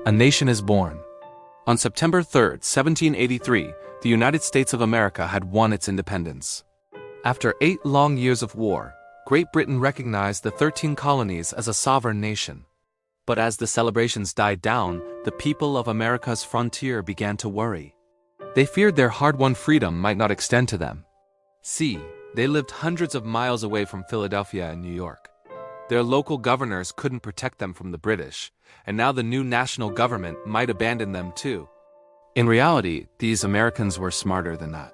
A nation is born. On September 3, 1783, the United States of America had won its independence. After 8 long years of war, Great Britain recognized the 13 colonies as a sovereign nation. But as the celebrations died down, the people of America's frontier began to worry. They feared their hard-won freedom might not extend to them. See, they lived hundreds of miles away from Philadelphia and New York. Their local governors couldn't protect them from the British, and now the new national government might abandon them too. In reality, these Americans were smarter than that.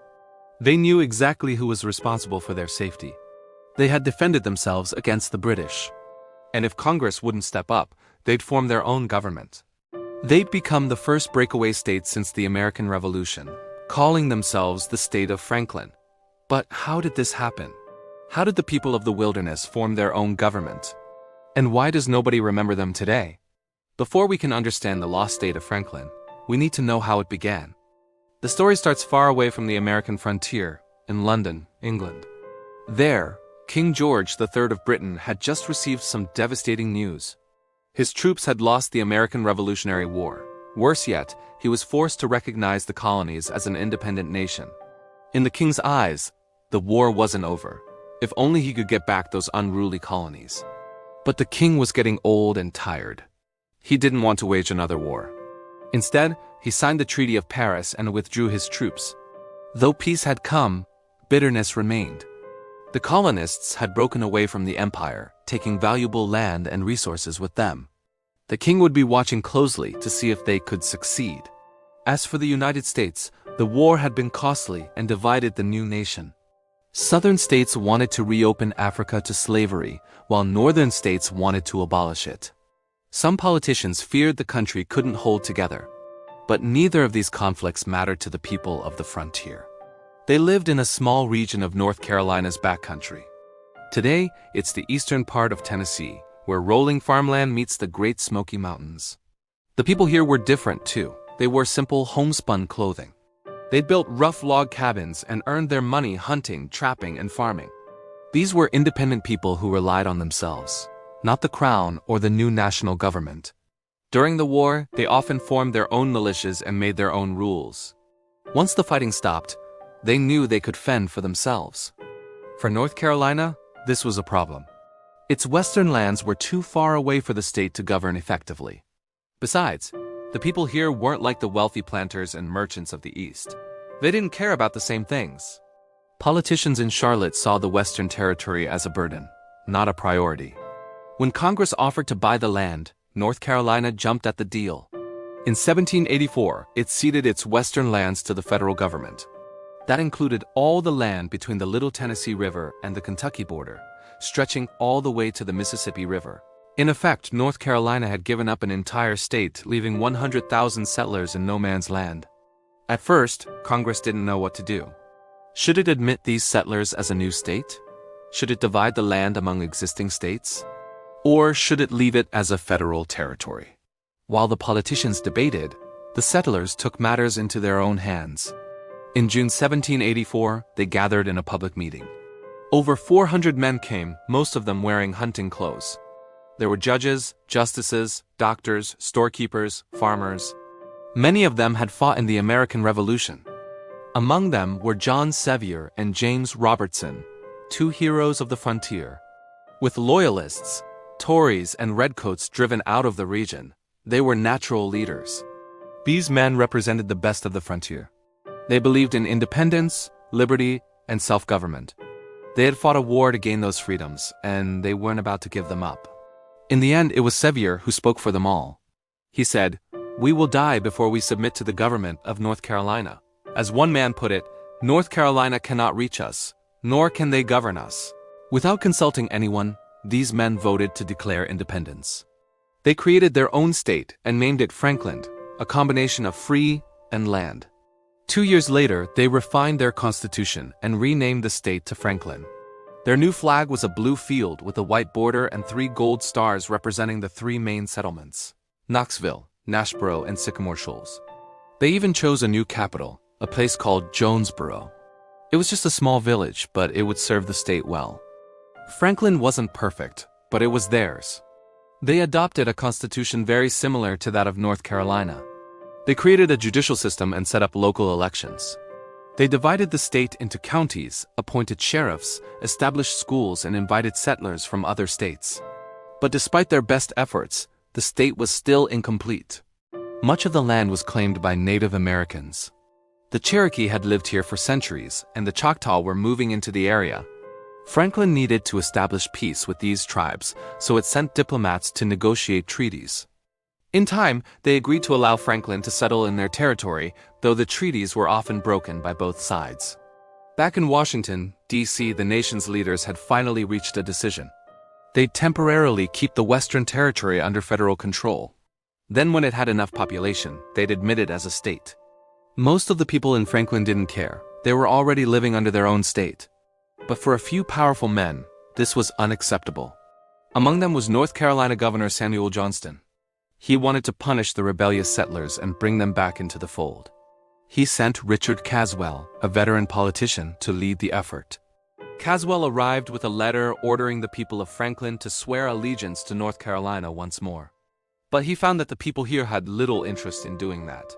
They knew exactly who was responsible for their safety. They had defended themselves against the British. And if Congress wouldn't step up, they'd form their own government. They'd become the first breakaway state since the American Revolution, calling themselves the state of Frankland. But how did this happen? How did the people of the wilderness form their own government? And why does nobody remember them today? Before we can understand the lost state of Frankland, we need to know how it began. The story starts far away from the American frontier, in London, England. There, King George III of Britain had just received some devastating news. His troops had lost the American Revolutionary War. Worse yet, he was forced to recognize the colonies as an independent nation. In the king's eyes, the war wasn't over. If only he could get back those unruly colonies. But the king was getting old and tired. He didn't want to wage another war. Instead, he signed the Treaty of Paris and withdrew his troops. Though peace had come, bitterness remained. The colonists had broken away from the empire, taking valuable land and resources with them. The king would be watching closely to see if they could succeed. As for the United States, the war had been costly and divided the new nation. Southern states wanted to reopen Africa to slavery, while northern states wanted to abolish it. Some politicians feared the country couldn't hold together. But neither of these conflicts mattered to the people of the frontier. They lived in a small region of North Carolina's backcountry. Today, it's the eastern part of Tennessee, where rolling farmland meets the Great Smoky Mountains. The people here were different too. They wore simple homespun clothing. They'd built rough log cabins and earned their money hunting, trapping, and farming. These were independent people who relied on themselves, not the crown or the new national government. During the war, they often formed their own militias and made their own rules. Once the fighting stopped, they knew they could fend for themselves. For North Carolina, this was a problem. Its western lands were too far away for the state to govern effectively. Besides, the people here weren't like the wealthy planters and merchants of the East. They didn't care about the same things. Politicians in Charlotte saw the Western Territory as a burden, not a priority. When Congress offered to buy the land, North Carolina jumped at the deal. In 1784, it ceded its western lands to the federal government. That included all the land between the Little Tennessee River and the Kentucky border, stretching all the way to the Mississippi River. In effect, North Carolina had given up an entire state, leaving 100,000 settlers in no man's land. At first, Congress didn't know what to do. Should it admit these settlers as a new state? Should it divide the land among existing states? Or should it leave it as a federal territory? While the politicians debated, the settlers took matters into their own hands. In June 1784, they gathered in a public meeting. Over 400 men came, most of them wearing hunting clothes. There were judges, justices, doctors, storekeepers, farmers. Many of them had fought in the American Revolution. Among them were John Sevier and James Robertson, 2 heroes of the frontier. With loyalists, Tories, and redcoats driven out of the region, they were natural leaders. These men represented the best of the frontier. They believed in independence, liberty, and self-government. They had fought a war to gain those freedoms, and they weren't about to give them up. In the end, it was Sevier who spoke for them all. He said, "We will die before we submit to the government of North Carolina." As one man put it, North Carolina cannot reach us, nor can they govern us. Without consulting anyone, these men voted to declare independence. They created their own state and named it Frankland, a combination of free and land. 2 years later, they refined their constitution and renamed the state to Frankland. Their new flag was a blue field with a white border and 3 gold stars representing the 3 main settlements: Knoxville, Nashboro, and Sycamore Shoals. They even chose a new capital, a place called Jonesboro. It was just a small village, but it would serve the state well. Frankland wasn't perfect, but it was theirs. They adopted a constitution very similar to that of North Carolina. They created a judicial system and set up local elections. They divided the state into counties, appointed sheriffs, established schools, and invited settlers from other states. But despite their best efforts, the state was still incomplete. Much of the land was claimed by Native Americans. The Cherokee had lived here for centuries, and the Choctaw were moving into the area. Franklin needed to establish peace with these tribes, so it sent diplomats to negotiate treaties. In time, they agreed to allow Franklin to settle in their territory, though the treaties were often broken by both sides. Back in Washington, D.C., the nation's leaders had finally reached a decision. They'd temporarily keep the Western Territory under federal control. Then when it had enough population, they'd admit it as a state. Most of the people in Franklin didn't care. They were already living under their own state. But for a few powerful men, this was unacceptable. Among them was North Carolina Governor Samuel Johnston. He wanted to punish the rebellious settlers and bring them back into the fold. He sent Richard Caswell, a veteran politician, to lead the effort. Caswell arrived with a letter ordering the people of Franklin to swear allegiance to North Carolina once more. But he found that the people here had little interest in doing that.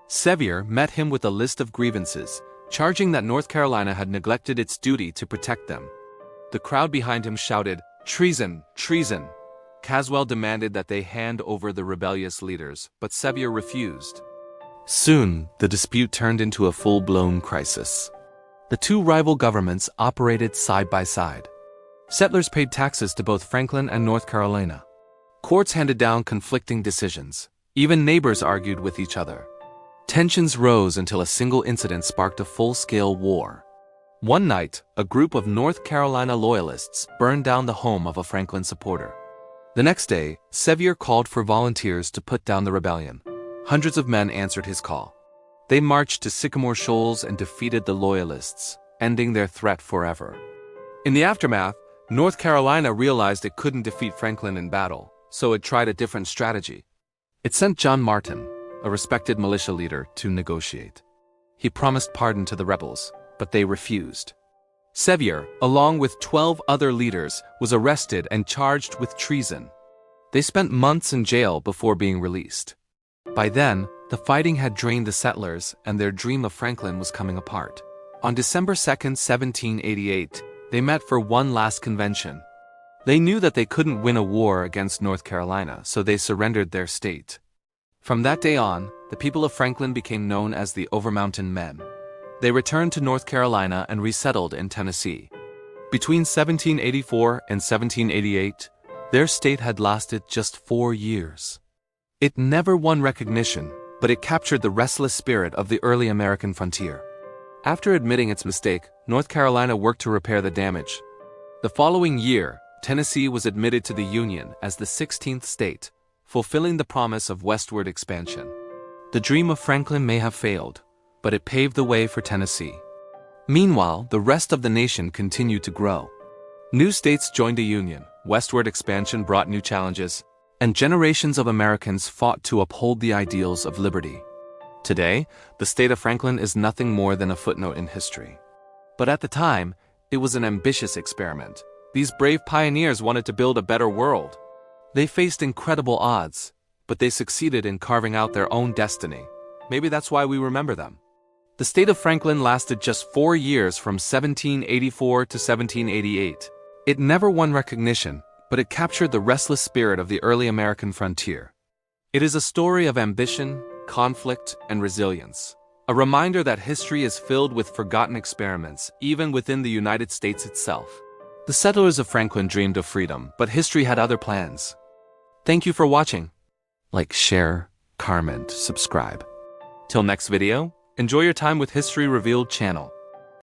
Sevier met him with a list of grievances, charging that North Carolina had neglected its duty to protect them. The crowd behind him shouted, "Treason! Treason!" Caswell demanded that they hand over the rebellious leaders, but Sevier refused. Soon, the dispute turned into a full-blown crisis. The two rival governments operated side by side. Settlers paid taxes to both Franklin and North Carolina. Courts handed down conflicting decisions. Even neighbors argued with each other. Tensions rose until a single incident sparked a full-scale war. One night, a group of North Carolina loyalists burned down the home of a Franklin supporter. The next day, Sevier called for volunteers to put down the rebellion. Hundreds of men answered his call. They marched to Sycamore Shoals and defeated the Loyalists, ending their threat forever. In the aftermath, North Carolina realized it couldn't defeat Franklin in battle, so it tried a different strategy. It sent John Martin, a respected militia leader, to negotiate. He promised pardon to the rebels, but they refused. Sevier, along with 12 other leaders, was arrested and charged with treason. They spent months in jail before being released. By then, the fighting had drained the settlers, and their dream of Franklin was coming apart. On December 2, 1788, they met for one last convention. They knew that they couldn't win a war against North Carolina, so they surrendered their state. From that day on, the people of Franklin became known as the Overmountain Men. They returned to North Carolina and resettled in Tennessee. Between 1784 and 1788, their state had lasted just 4 years. It never won recognition, but it captured the restless spirit of the early American frontier. After admitting its mistake, North Carolina worked to repair the damage. The following year, Tennessee was admitted to the Union as the 16th state, fulfilling the promise of westward expansion. The dream of Franklin may have failed, but it paved the way for Tennessee. Meanwhile, the rest of the nation continued to grow. New states joined the Union, westward expansion brought new challenges, and generations of Americans fought to uphold the ideals of liberty. Today, the state of Franklin is nothing more than a footnote in history. But at the time, it was an ambitious experiment. These brave pioneers wanted to build a better world. They faced incredible odds, but they succeeded in carving out their own destiny. Maybe that's why we remember them. The state of Franklin lasted just 4 years from 1784 to 1788. It never won recognition, but it captured the restless spirit of the early American frontier. It is a story of ambition, conflict, and resilience. A reminder that history is filled with forgotten experiments, even within the United States itself. The settlers of Franklin dreamed of freedom, but history had other plans. Thank you for watching. Like, share, comment, subscribe. Till next video, enjoy your time with History Revealed channel.